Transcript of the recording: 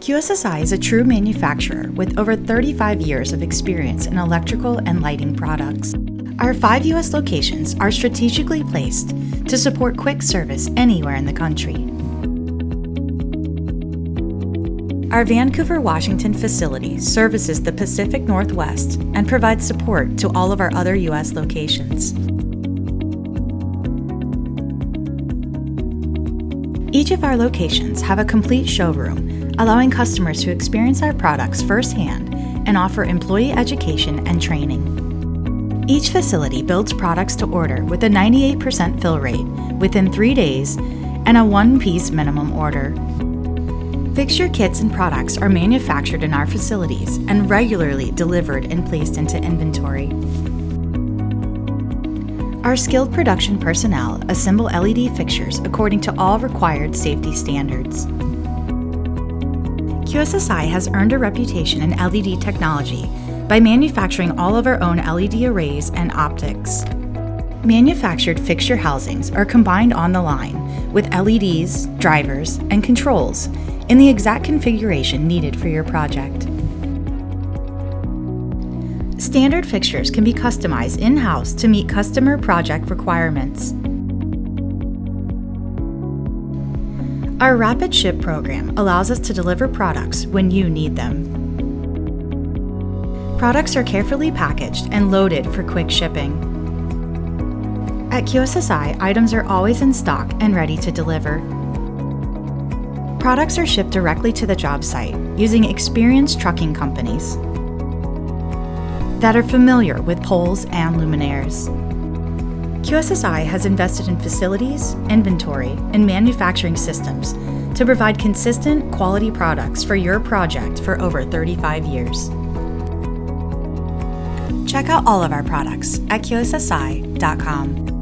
QSSI is a true manufacturer with over 35 years of experience in electrical and lighting products. Our 5 U.S. locations are strategically placed to support quick service anywhere in the country. Our Vancouver, Washington facility services the Pacific Northwest and provides support to all of our other U.S. locations. Each of our locations have a complete showroom, allowing customers to experience our products firsthand and offer employee education and training. Each facility builds products to order with a 98% fill rate within 3 days and a one-piece minimum order. Fixture kits and products are manufactured in our facilities and regularly delivered and placed into inventory. Our skilled production personnel assemble LED fixtures according to all required safety standards. QSSI has earned a reputation in LED technology by manufacturing all of our own LED arrays and optics. Manufactured fixture housings are combined on the line with LEDs, drivers, and controls in the exact configuration needed for your project. Standard fixtures can be customized in-house to meet customer project requirements. Our rapid ship program allows us to deliver products when you need them. Products are carefully packaged and loaded for quick shipping. At QSSI, items are always in stock and ready to deliver. Products are shipped directly to the job site using experienced trucking companies that are familiar with poles and luminaires. QSSI has invested in facilities, inventory, and manufacturing systems to provide consistent, quality products for your project for over 35 years. Check out all of our products at QSSI.com.